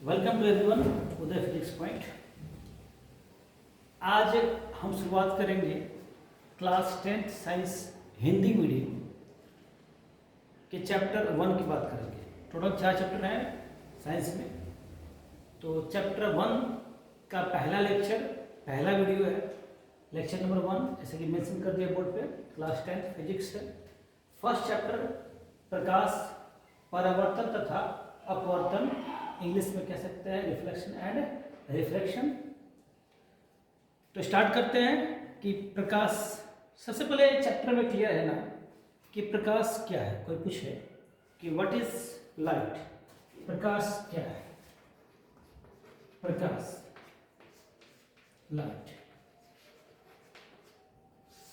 Welcome to everyone Uday physics point. आज हम शुरुआत करेंगे class 10th science Hindi medium के चैप्टर 1 की बात करेंगे। टोटल 4 चैप्टर हैं साइंस में। तो चैप्टर 1 का पहला लेक्चर, पहला वीडियो है, लेक्चर नंबर 1, जैसे कि मेंशन कर दिया बोर्ड पे, क्लास 10th फिजिक्स है। फर्स्ट चैप्टर प्रकाश, परावर्तन तथा अपवर्तन, इंग्लिश में कह सकते हैं रिफ्लेक्शन एंड रिफ्रैक्शन। तो स्टार्ट करते हैं कि प्रकाश, सबसे पहले चैप्टर में क्लियर है ना कि प्रकाश क्या है। कोई पूछे कि व्हाट इज लाइट, प्रकाश क्या है? प्रकाश, लाइट।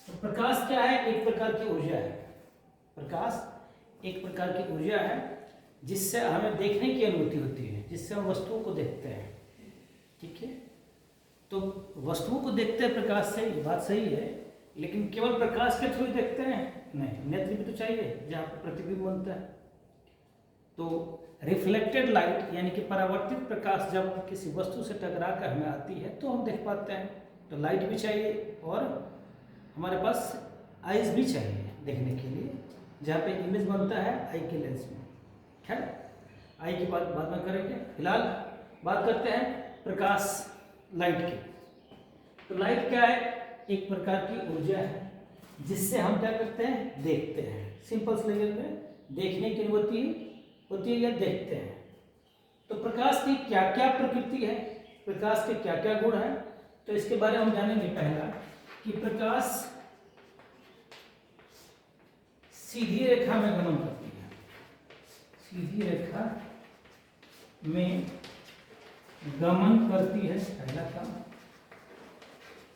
तो प्रकाश क्या है? एक प्रकार की ऊर्जा है। प्रकाश एक प्रकार की ऊर्जा है जिससे हमें देखने की अनुभूति होती है, जिससे हम वस्तुओं को देखते हैं। ठीक है, तो वस्तुओं को देखते हैं प्रकाश से, ये बात सही है, लेकिन केवल प्रकाश के थ्रू ही देखते हैं? नहीं, नेत्र भी तो चाहिए जहाँ पर प्रतिबिंब बनता है। तो रिफ्लेक्टेड लाइट यानी कि परावर्तित प्रकाश जब किसी वस्तु से टकरा कर हमें आती है तो हम देख पाते हैं। तो लाइट भी चाहिए और हमारे पास आइज भी चाहिए देखने के लिए, जहाँ पे इमेज बनता है आई के लेंस में। खैर, आई की बात बाद में करेंगे, फिलहाल बात करते हैं प्रकाश, लाइट की। तो लाइट क्या है? एक प्रकार की ऊर्जा है जिससे हम क्या करते हैं? देखते हैं। सिंपल से लेवल में देखने की अनुभूति होती है या देखते हैं। तो प्रकाश की क्या क्या प्रकृति है, प्रकाश के क्या क्या गुण हैं, तो इसके बारे में हम जानेंगे। पहला कि प्रकाश सीधी रेखा में गमन करती है। सीधी रेखा में गमन करती है, पहला काम।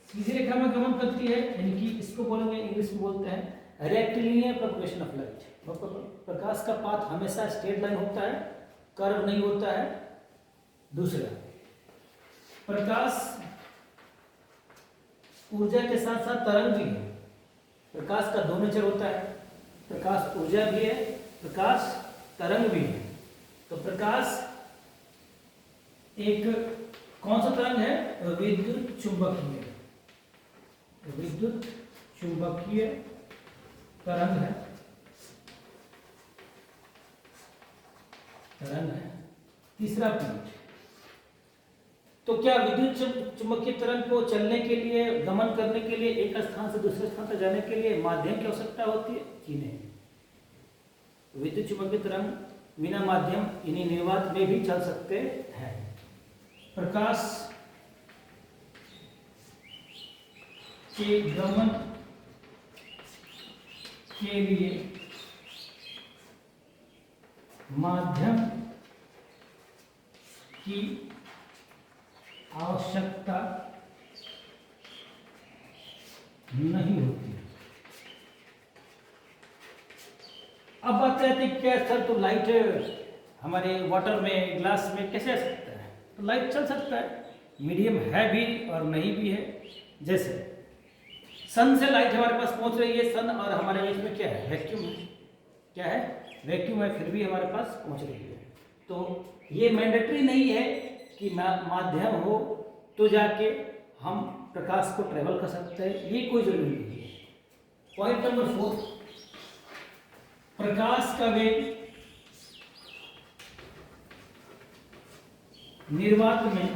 सीधी रेखा में गमन करती है यानी कि इसको बोलेंगे, इंग्लिश में बोलते हैं रेक्टिलिनियर प्रोपगेशन ऑफ लाइट। प्रकाश का पाथ हमेशा स्ट्रेट लाइन होता है, कर्व नहीं होता है। दूसरा, प्रकाश ऊर्जा के साथ साथ तरंग भी है। प्रकाश का दो नेचर होता है, प्रकाश ऊर्जा भी है, प्रकाश तरंग भी है। तो प्रकाश एक कौन सा तरंग है? विद्युत चुंबकीय, विद्युत चुंबकीय तरंग है, तरंग है। तीसरा पॉइंट, तो क्या विद्युत चुंबकीय तरंग को चलने के लिए, गमन करने के लिए, एक स्थान से दूसरे स्थान तक जाने के लिए माध्यम की आवश्यकता होती है कि नहीं? विद्युत चुंबकीय तरंग बिना माध्यम यानी निर्वात में भी चल सकते हैं। प्रकाश के गमन के लिए माध्यम की आवश्यकता नहीं होती। अब बात करते हैं क्या सर, तो लाइट हमारे वाटर में, ग्लास में कैसे आ सकता है? तो लाइट चल सकता है, मीडियम है भी और नहीं भी है। जैसे सन से लाइट हमारे पास पहुंच रही है, सन और हमारे बीच में क्या है? वैक्यूम है। क्या है? वैक्यूम है, फिर भी हमारे पास पहुंच रही है। तो ये मैंडेटरी नहीं है कि माध्यम हो तो जाके हम प्रकाश को ट्रेवल कर सकते हैं, ये कोई जरूरी नहीं है। पॉइंट नंबर 4, प्रकाश का वेग निर्वात में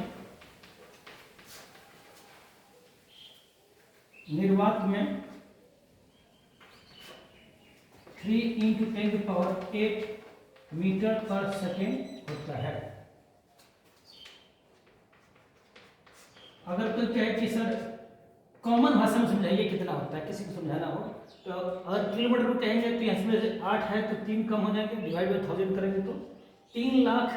3 × 10⁸ मीटर पर सेकेंड होता है। अगर कोई कहे कि सर कॉमन भाषा में समझाइए कितना होता है, किसी को समझाना हो, तो अगर किलोमीटर में कहेंगे तो यहाँ से 8 है तो 3 कम हो जाएंगे, डिवाइड बाई 1000 करेंगे तो 3 लाख,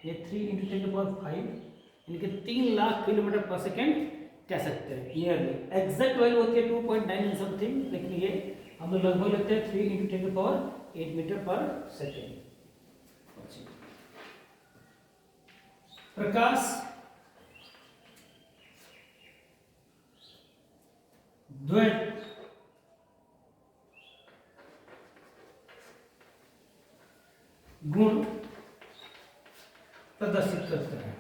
ये 3 × 10⁵ यानी कि 3 लाख किलोमीटर पर सेकेंड कह सकते हैं। नियरली एग्जैक्ट वैल्यू होती है 2.9 समथिंग, लेकिन ये हम लोग लगभग लेते हैं 3 × 10⁸ मीटर पर सेकेंड। प्रकाश द्वैत गुण प्रदर्शित करता है।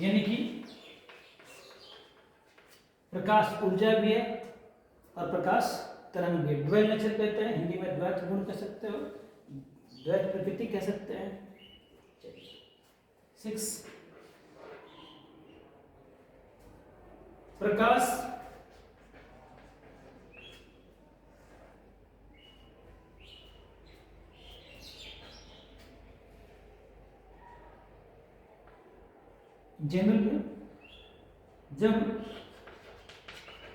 यानी कि प्रकाश ऊर्जा भी है और प्रकाश तरंग भी है। द्वैत नेचर कहते हैं, हिंदी में द्वैत गुण कह सकते हो, द्वैत प्रकृति कह सकते हैं। 6 प्रकाश जनरल में जब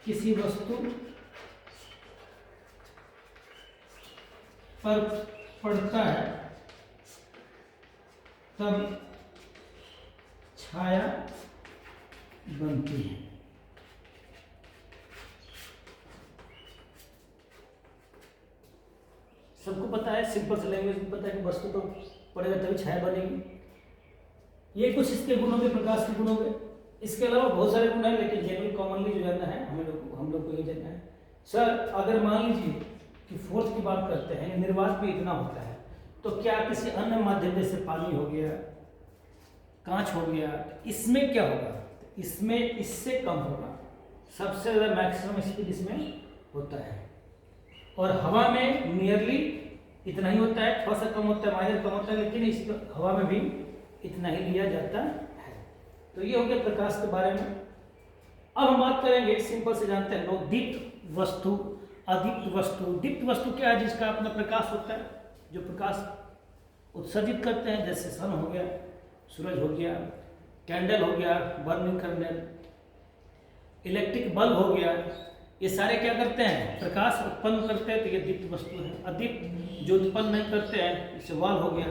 किसी वस्तु पर पड़ता है तब छाया बनती है। सबको पता है, सिंपल से लैंग्वेज में पता है कि वस्तु पर पड़ेगा तभी छाया बनेगी। ये कुछ इसके गुण हो गए, प्रकाश के गुण हो गए। इसके अलावा बहुत सारे गुण हैं, लेकिन जनरल कॉमनली जो जानना है हम लोग को ये जानना है। सर अगर मान लीजिए कि फोर्स की बात करते हैं, निर्वात भी इतना होता है, तो क्या किसी अन्य माध्यम जैसे पानी हो गया, कांच हो गया, इसमें क्या होगा? इसमें इससे कम होगा। सबसे ज़्यादा मैक्सिमम स्पीड इसमें होता है। और हवा में नियरली इतना ही होता है, थोड़ा सा कम होता है, माइनर कम होता है, लेकिन इस हवा में भी इतना ही लिया जाता है। तो ये हो गया प्रकाश के बारे में। अब हम बात करेंगे, सिंपल से जानते हैं लोग, दीप्त वस्तु, अदीप्त वस्तु। दीप्त वस्तु क्या है? जिसका अपना प्रकाश होता है, जो प्रकाश उत्सर्जित करते हैं, जैसे सन हो गया, सूरज हो गया, कैंडल हो गया, बर्निंग कैंडल, इलेक्ट्रिक बल्ब हो गया, ये सारे क्या करते हैं? प्रकाश उत्पन्न करते हैं, तो ये दीप्त वस्तु है। अदीप्त जो उत्पन्न नहीं करते हैं, जैसे वॉल हो गया,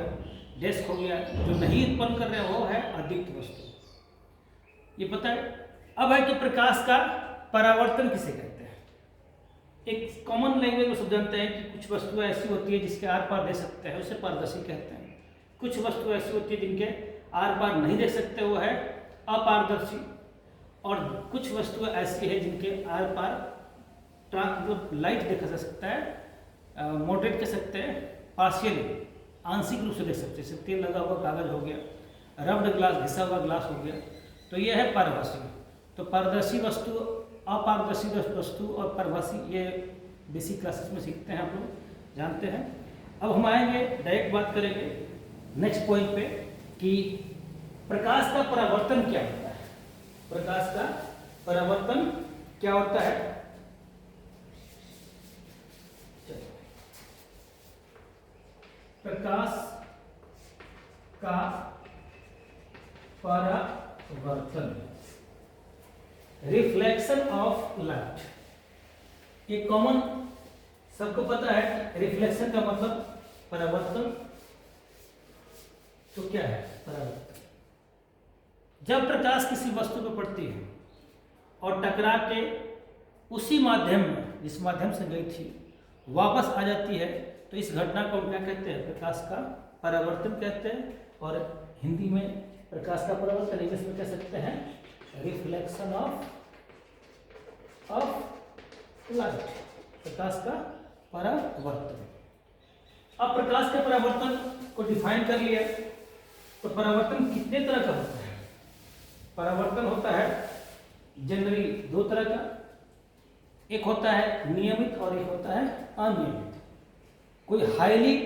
डेस्क हो गया, जो नहीं उत्पन्न कर रहे हैं वो है अदीप्त वस्तु। ये पता है। अब है कि प्रकाश का परावर्तन किसे कहते हैं? एक कॉमन लैंग्वेज में सब जानते हैं कि कुछ वस्तुएं ऐसी होती है जिसके आर पार देख सकते हैं, उसे पारदर्शी कहते हैं। कुछ वस्तुएं ऐसी होती है जिनके आर पार नहीं देख सकते, वो है अपारदर्शी। और कुछ वस्तुएं ऐसी है जिनके आर पार मतलब लाइट देखा जा सकता है, मॉडरेट कह सकते हैं, पार्शियली आंशिक रूप से देख सकते हैं। जैसे तेल लगा हुआ कागज हो गया, रब्ड ग्लास, घिसा हुआ ग्लास हो गया, तो यह है पारदर्शी। तो पारदर्शी वस्तु, अपारदर्शी वस्तु और पारभासी, ये बेसिक क्लासेस में सीखते हैं, आप लोग जानते हैं। अब हम आएंगे, डायरेक्ट बात करेंगे नेक्स्ट पॉइंट पे कि प्रकाश का परावर्तन क्या होता है। प्रकाश का परावर्तन क्या होता है? प्रकाश का परावर्तन, रिफ्लेक्शन ऑफ लाइट। ये कॉमन सबको पता है, रिफ्लेक्शन का मतलब परावर्तन। तो क्या है परावर्तन? जब प्रकाश किसी वस्तु पर पड़ती है और टकरा के उसी माध्यम में, जिस माध्यम से गई थी, वापस आ जाती है, तो इस घटना को हम क्या कहते हैं? प्रकाश का परावर्तन कहते हैं। और हिंदी में प्रकाश का परावर्तन, इंग्लिश में कह सकते हैं रिफ्लेक्शन ऑफ लाइट, प्रकाश का परावर्तन। अब प्रकाश के परावर्तन को डिफाइन कर लिया, तो परावर्तन कितने तरह का होता है? परावर्तन होता है जनरली दो तरह का, एक होता है नियमित और एक होता है अनियमित। कोई हाईली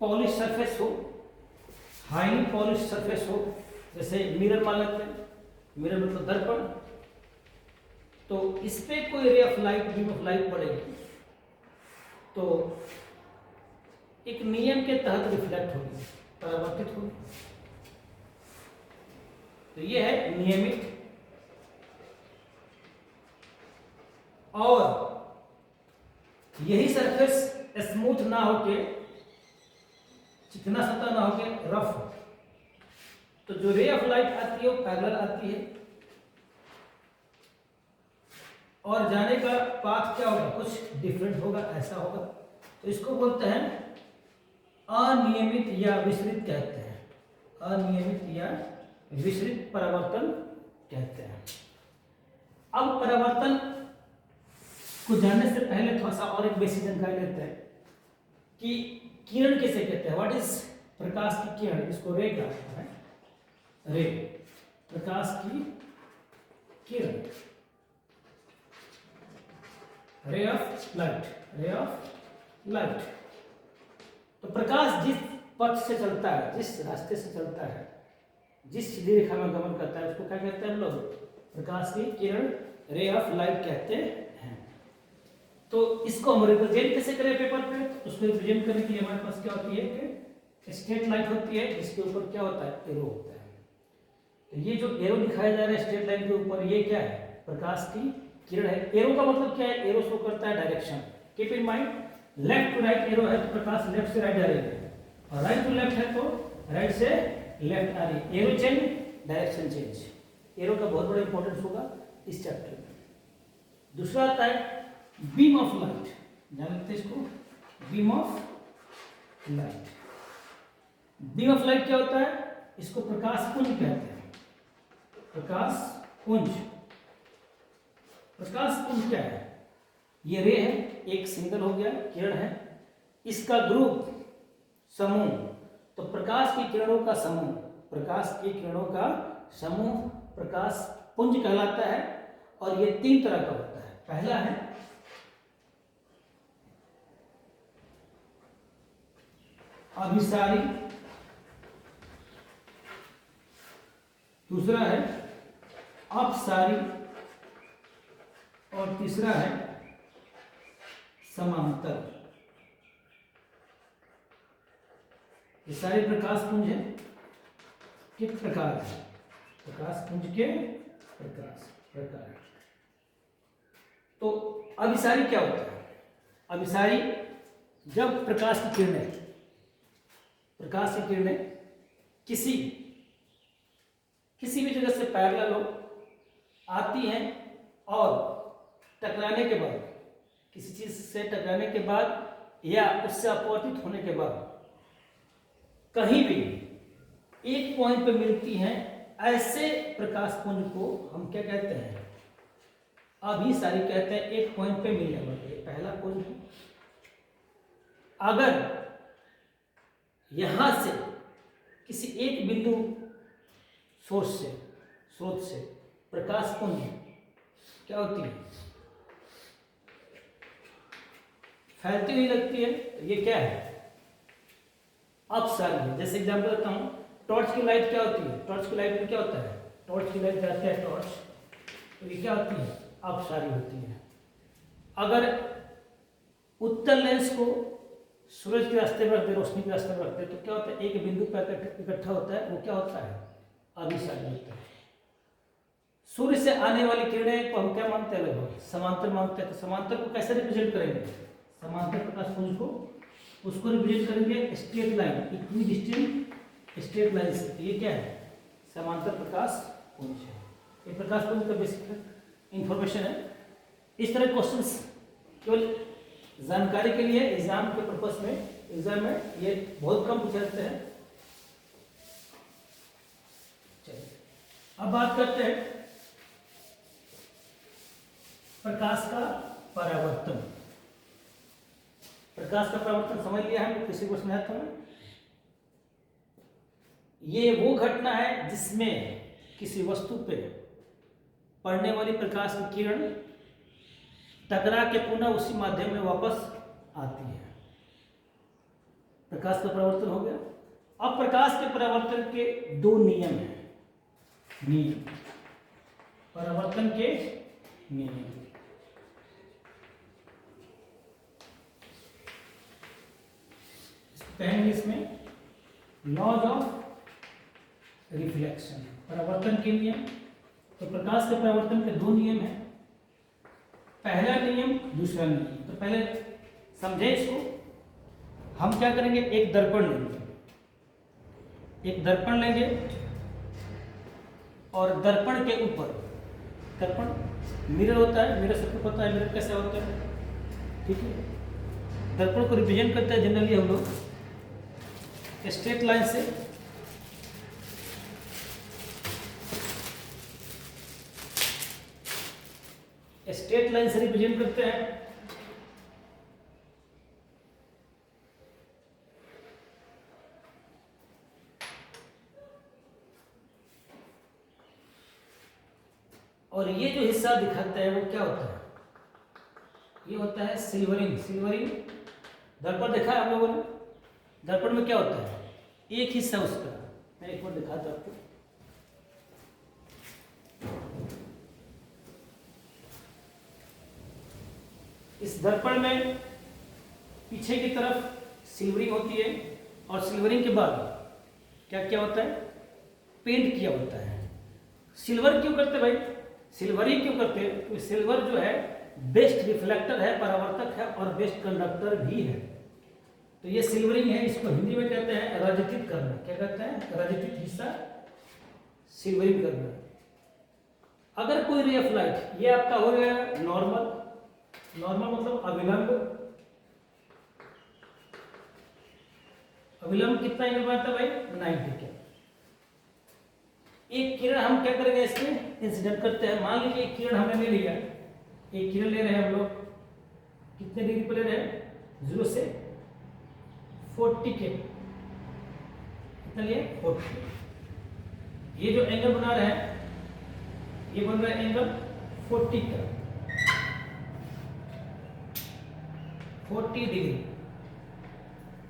पॉलिश सरफेस हो, हाईली पॉलिश सरफेस हो, जैसे मिरर मान लेते हैं, मिरर मतलब दर्पण, तो इस पे कोई रे of light, beam of light पड़ेगी तो एक नियम के तहत रिफ्लेक्ट होगी, परावर्तित होगी। तो ये है नियमित। और यही सरफेस स्मूथ ना होके, चिकना सतह ना होके रफ हो, तो जो रे ऑफ लाइट आती है वो पैरेलल आती है, और जाने का पाथ क्या होगा? कुछ डिफरेंट होगा, ऐसा होगा। तो इसको बोलते हैं अनियमित या विसरित कहते हैं, अनियमित या विसरित परावर्तन कहते हैं। अब परावर्तन को जानने से पहले थोड़ा सा और एक बेसिक जानकारी लेते हैं। कि किरण किसे कहते हैं, व्हाट इज प्रकाश की किरण, इसको रे कहते हैं, रे, प्रकाश की किरण, ray of light, ray of light. तो प्रकाश जिस पथ से चलता है, जिस रास्ते से चलता है, जिस सीधी रेखा में गमन करता है, उसको क्या कहते हैं हम लोग, प्रकाश की किरण, रे ऑफ लाइट कहते हैं। तो इसको हम रिप्रेजेंट कैसे करें पेपर पे, तो उसको रिप्रेजेंट करने के लिए हमारे पास क्या होती है कि स्ट्रेट लाइन होती है, जिसके ऊपर क्या होता है, एरो होता है। तो ये जो एरो दिखाया जा रहा है स्ट्रेट लाइन के ऊपर, ये क्या है, प्रकाश की किरण है। एरो का मतलब क्या है, एरो शो करता है direction. Keep in mind, left to right arrow है तो प्रकाश लेफ्ट से राइट जा रही है, और राइट टू लेफ्ट है तो राइट से लेफ्ट आ रही है। Arrow change, direction change, arrow का बहुत बड़ा इंपॉर्टेंस होगा इस चैप्टर में। दूसरा आता है बीम ऑफ लाइट, जान लेते हैं इसको, beam of light. Beam of light क्या होता है, इसको प्रकाश पुंज कहते हैं, प्रकाश पुंज। प्रकाश पुंज क्या है, ये रे है, एक सिंगल हो गया, किरण है, इसका ग्रुप, समूह, तो प्रकाश की किरणों का समूह, प्रकाश की किरणों का समूह प्रकाश पुंज कहलाता है। और ये तीन तरह का होता है। पहला है अभिसारी, दूसरा है अपसारी, और तीसरा है समांतर। ये सारे प्रकाश पुंज हैं, किस प्रकार है, प्रकाश पुंज के प्रकार। तो अभिसारी क्या होता है, अभिसारी जब प्रकाश की किरणें किसी भी जगह से पैरेलल हो आती हैं, और टकराने के बाद, किसी चीज से टकराने के बाद या उससे अपवर्तित होने के बाद कहीं भी एक पॉइंट पे मिलती हैं, ऐसे प्रकाश पुंज को हम क्या कहते हैं, अभिसारी कहते हैं। एक पॉइंट पे मिलने वाले, पहला पुंज। अगर यहां से किसी एक बिंदु स्रोत से प्रकाश पुंज क्या होती है, फैलती हुई लगती है, तो ये क्या है, अपसारी है। जैसे एग्जांपल देता हूं, टॉर्च की लाइट क्या होती है, टॉर्च की लाइट में क्या होता है, टॉर्च की लाइट जाती है टॉर्च, तो ये क्या होती है, अपसारी होती है। अगर उत्तल लेंस को सूरज के रास्ते पर रखते, रोशनी के रास्ते पर रखते, तो क्या होता है, एक बिंदु पर इकट्ठा होता है, वो क्या होता है, अभिसारी होता है। सूर्य से आने वाली किरणें को हम क्या मानते हैं, लगभग समांतर मानते हैं। तो समांतर को कैसे रिप्रेजेंट करेंगे, समांतर प्रकाश पुंज को, उसको रिप्रेजेंट करेंगे straight line, equidistant straight line से। ये क्या है, समांतर प्रकाश पुंज है। ये प्रकाश पुंज का बेसिक इंफॉर्मेशन है। इस तरह क्वेश्चंस केवल जानकारी के लिए, एग्जाम के पर्पस में, एग्जाम में ये बहुत कम पूछे जाते हैं। चलिए अब बात करते हैं प्रकाश का परावर्तन। प्रकाश का परावर्तन समझ लिया है किसी को समझाता हूं। ये वो घटना है जिसमें किसी वस्तु पे पड़ने वाली प्रकाश की किरण टकरा के पुनः उसी माध्यम में वापस आती है। प्रकाश का परावर्तन हो गया। अब प्रकाश के परावर्तन के दो नियम हैं। परावर्तन के नियम, कहेंगे इसमें लॉज ऑफ रिफ्लेक्शन, परावर्तन के नियम। तो प्रकाश के परावर्तन के दो नियम हैं, पहला नियम, दूसरा नियम। तो पहले समझे इसको। हम क्या करेंगे, एक दर्पण लेंगे और दर्पण के ऊपर, दर्पण मिरर होता है, मिरर सबको पता है मिरर कैसा होता है, ठीक है। दर्पण को रिप्रेजेंट करते हैं जनरली हम लोग स्ट्रेट लाइन से, रिप्रेजेंट करते हैं। और ये जो हिस्सा दिखाता है वो क्या होता है, ये होता है सिल्वरिंग। सिल्वरिंग दर्पण देखा है आप लोगों ने, दर्पण में क्या होता है, एक हिस्सा उसका, मैं एक बार दिखाता हूं आपको। इस दर्पण में पीछे की तरफ सिल्वरिंग होती है और सिल्वरिंग के बाद क्या क्या होता है, पेंट किया होता है। सिल्वर क्यों करते भाई, सिल्वरिंग क्यों करते हैं, तो सिल्वर जो है बेस्ट रिफ्लेक्टर है, परावर्तक है और बेस्ट कंडक्टर भी है। तो ये सिल्वरिंग है, इसको हिंदी में कहते हैं रजतित करना। क्या कहते हैं, रजतित हिस्सा सिल्वरिंग करना। अगर कोई रे ऑफ लाइट, ये आपका हो गया नॉर्मल, नॉर्मल मतलब अविलंब। अविलंब कितना एंगल बनता है भाई, 90 का। एक किरण हम क्या करेंगे, इसमें इंसिडेंट करते हैं। मान लीजिए एक किरण हमने ले लिया, एक किरण ले रहे हैं हम लोग, कितने डिग्री पर ले रहे हैं, 0 से 40 के, कितना लिए 40। ये जो एंगल बना रहे हैं ये बन रहा है एंगल 40 का, 40 डिग्री।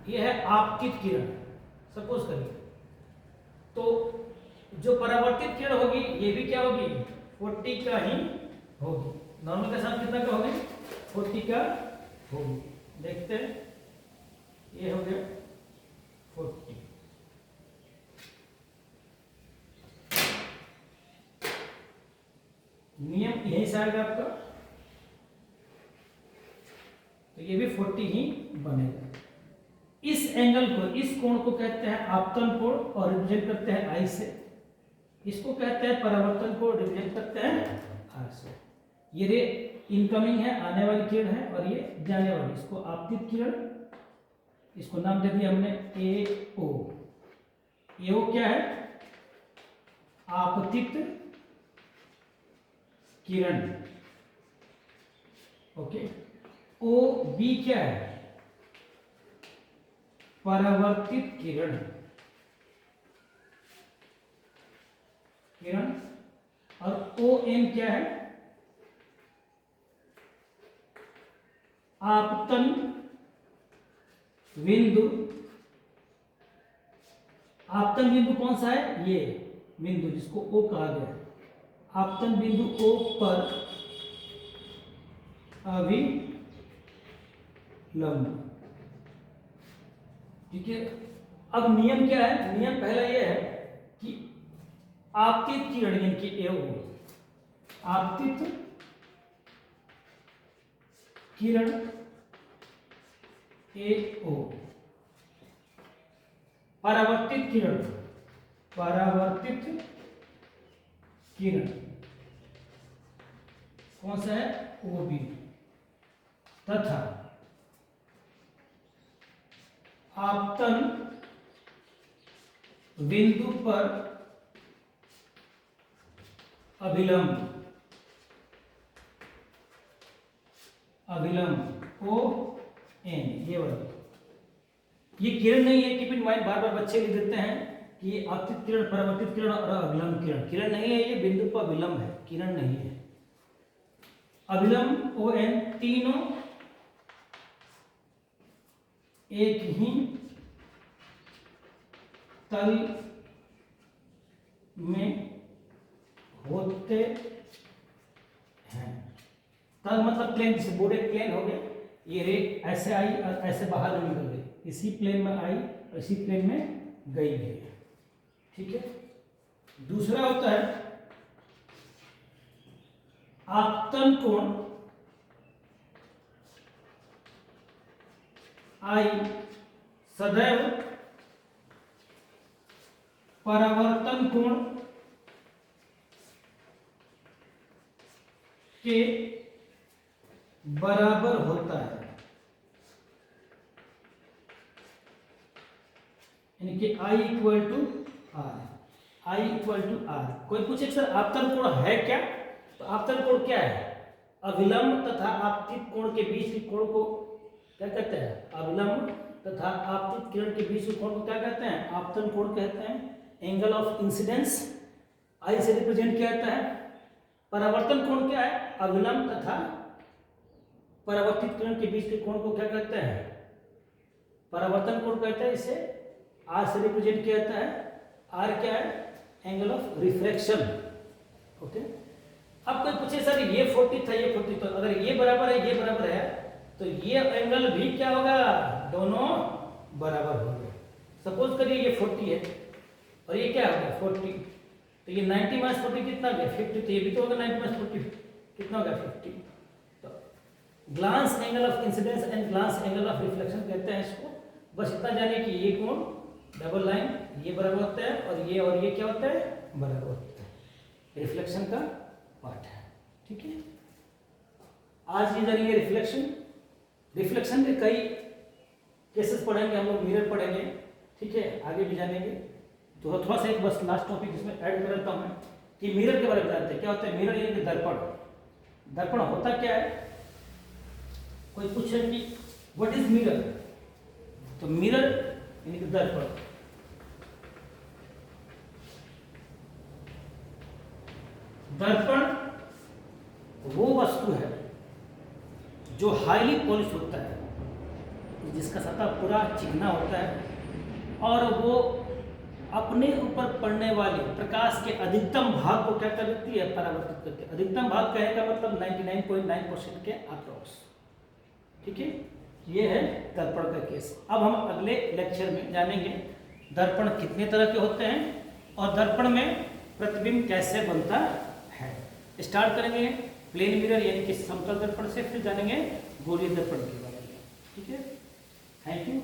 ये है आपतित किरण, सपोज करिए। तो जो परावर्तित किरण होगी ये भी क्या होगी, 40 का ही होगी। नॉर्मल के साथ कितना का होगी, 40 का होगी। देखते हैं, ये हो गया 40। नियम यही से आएगा आपका, तो ये भी 40 ही बनेगा। इस एंगल को, इस कोण को कहते हैं आपतन कोण और रिप्रेजेंट करते हैं आई से। इसको कहते हैं परावर्तन कोण, रिप्रेजेंट करते हैं आर से। ये रे इनकमिंग है, आने वाली किरण है, और ये जाने वाली, इसको आपतित किरण, इसको नाम दे दिया हमने ए ओ। ए ओ क्या है, आपतित किरण। ओके, ओ बी क्या है, परावर्तित किरण, किरण। और ओ एन क्या है, आपतन बिंदु। आपतन बिंदु कौन सा है, ये बिंदु जिसको ओ कहा गया है। आपतन बिंदु ओ पर अभिलंब, ठीक है। अब नियम क्या है, नियम पहला यह है कि आपतित किरण यानी कि ए ओ, आपतित किरण ए ओ, परावर्तित किरण, परावर्तित किरण कौन सा है, ओ बी, तथा आपतन बिंदु पर अभिलंब, अभिलंब ओ एन, ये वाली। ये किरण नहीं है, कीप इन माइंड, बार बार बच्चे लिख देते हैं कि ये आपतित किरण, परावर्तित किरण और अभिलंब किरण। किरण नहीं है, ये बिंदु पर अभिलंब है, किरण नहीं है। अभिलंब ओ एन तीनों एक ही तल में होते हैं। तल मतलब प्लेन, जैसे बोर्ड एक प्लेन हो गया, ये रे ऐसे आई और ऐसे बाहर निकल गई, इसी प्लेन में आई और इसी प्लेन में गई है, ठीक है। दूसरा होता है आपतन कोण आई सदैव परावर्तन कोण के बराबर होता है, यानी कि I equal to R, I equal to R. कोई पूछे सर आपतन कोण है क्या, तो आपतन कोण क्या है, अभिलंब तथा आपतित कोण के बीच के कोण को क्या कहते हैं, अभिलंब तथा आपतित किरण के बीच के कोण को क्या कहते हैं, आपतन कोण कहते हैं। एंगल ऑफ इंसिडेंस I से रिप्रेजेंट किया जाता है, परावर्तन कोण क्या है? अभिलंब तथा परावर्तित किरण के बीच के कोण को क्या कहते हैं? परावर्तन कोण कहते हैं। इसे आर से रिप्रेजेंट किया जाता है। आर क्या है? Angle of refraction. ओके, अब कोई पूछे सर ये 40 था, ये 40, तो अगर ये बराबर है, ये बराबर है, तो ये एंगल भी क्या होगा? दोनों बराबर होंगे। सपोज करिए ये 40 है और ये क्या हो गया 40, तो ये 90 माइनस 40 कितना हो गया 50, तो ये भी तो होगा 90 माइनस 40 कितना हो गया 50। तो glance angle of incidence and glance angle of reflection कहते हैं इसको। बस इतना जाने कि ये कोण डबल लाइन ये बराबर होता है और ये क्या होता है? बराबर होता है। रिफ्लेक्शन का पार्ट है। ठीक है, आज ये जानेंगे रिफ्लेक्शन। रिफ्लेक्शन के कई केसेस पढ़ेंगे हम लोग, मिरर पढ़ेंगे। ठीक है, आगे भी जानेंगे। तो थोड़ा सा एक बस लास्ट टॉपिक इसमें ऐड कर देता हूं मैं कि मिरर के बारे में बताते हैं। क्या होता है मिरर? यानी कि दर्पण। दर्पण होता क्या है? कोई पूछे कि व्हाट इज मिरर, तो मिरर यानी कि दर्पण। दर्पण वो वस्तु है जो हाईली पॉलिश होता है, जिसका सतह पूरा चिकना होता है और वो अपने ऊपर पड़ने वाले प्रकाश के अधिकतम भाग को क्या कर देती है? परावर्तित करती है। अधिकतम भाग कहने का मतलब 99.9% के अप्रॉक्स। ठीक है, ये है दर्पण का केस। अब हम अगले लेक्चर में जानेंगे दर्पण कितने तरह के होते हैं और दर्पण में प्रतिबिंब कैसे बनता है। स्टार्ट करेंगे प्लेन मिरर यानी कि समतल दर्पण से, फिर जानेंगे गोलीय दर्पण के बारे में। ठीक है, थैंक यू।